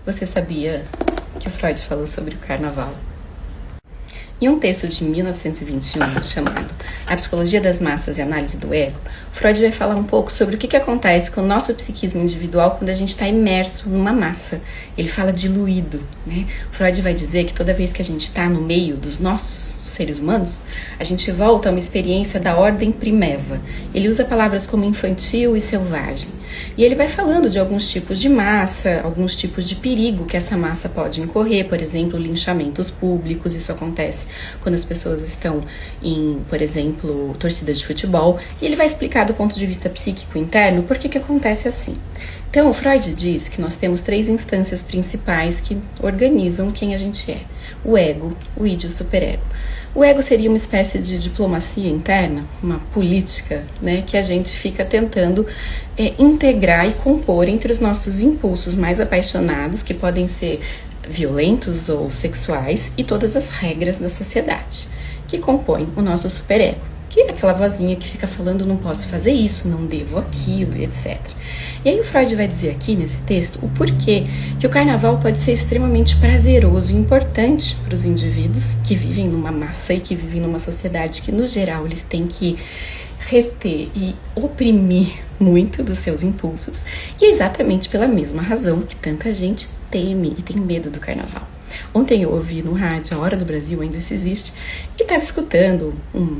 Você sabia que o Freud falou sobre o carnaval? Em um texto de 1921 chamado A Psicologia das Massas e Análise do Ego, Freud vai falar um pouco sobre o que acontece com o nosso psiquismo individual quando a gente está imerso numa massa. Ele fala diluído, né? Freud vai dizer que toda vez que a gente está no meio dos nossos seres humanos, a gente volta a uma experiência da ordem primeva. Ele usa palavras como infantil e selvagem. E ele vai falando de alguns tipos de massa, alguns tipos de perigo que essa massa pode incorrer, por exemplo, linchamentos públicos. Isso acontece quando as pessoas estão em, por exemplo, torcida de futebol. E ele vai explicar do ponto de vista psíquico interno por que acontece assim. Então, o Freud diz que nós temos 3 instâncias principais que organizam quem a gente é: o ego, o id e o superego. O ego seria uma espécie de diplomacia interna, uma política, né, que a gente fica tentando integrar e compor entre os nossos impulsos mais apaixonados, que podem ser violentos ou sexuais, e todas as regras da sociedade, que compõem o nosso superego, que é aquela vozinha que fica falando: não posso fazer isso, não devo aquilo, etc. E aí o Freud vai dizer aqui nesse texto o porquê que o carnaval pode ser extremamente prazeroso e importante para os indivíduos que vivem numa massa e que vivem numa sociedade que, no geral, eles têm que reter e oprimir muito dos seus impulsos, e é exatamente pela mesma razão que tanta gente teme e tem medo do carnaval. Ontem eu ouvi no rádio, a Hora do Brasil, ainda isso existe, e estava escutando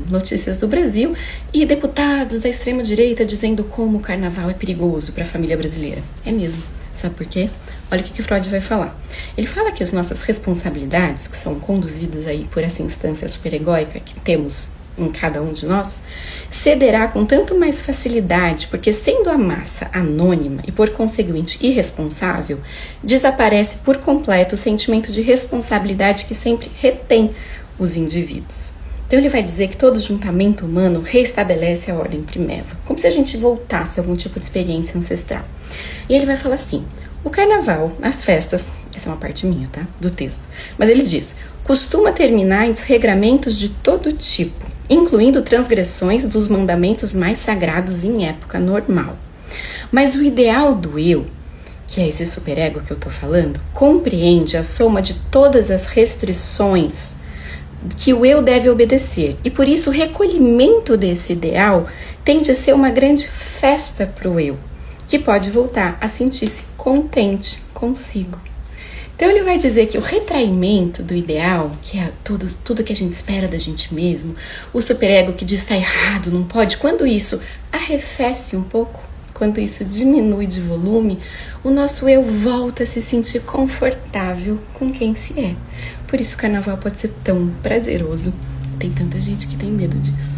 notícias do Brasil e deputados da extrema-direita dizendo como o carnaval é perigoso para a família brasileira. É mesmo. Sabe por quê? Olha o que Freud vai falar. Ele fala que as nossas responsabilidades, que são conduzidas aí por essa instância superegóica que temos em cada um de nós, cederá com tanto mais facilidade, porque sendo a massa anônima e por conseguinte irresponsável, desaparece por completo o sentimento de responsabilidade que sempre retém os indivíduos. Então ele vai dizer que todo juntamento humano reestabelece a ordem primeva, como se a gente voltasse a algum tipo de experiência ancestral. E ele vai falar assim: o carnaval, as festas, essa é uma parte minha, tá? Do texto, mas ele diz, costuma terminar em desregramentos de todo tipo, incluindo transgressões dos mandamentos mais sagrados em época normal. Mas o ideal do eu, que é esse superego que eu tô falando, compreende a soma de todas as restrições que o eu deve obedecer. E por isso o recolhimento desse ideal tende a ser uma grande festa para o eu, que pode voltar a sentir-se contente consigo. Então ele vai dizer que o retraimento do ideal, que é tudo que a gente espera da gente mesmo, o superego que diz que está errado, não pode, quando isso arrefece um pouco, quando isso diminui de volume, o nosso eu volta a se sentir confortável com quem se é. Por isso o carnaval pode ser tão prazeroso. Tem tanta gente que tem medo disso.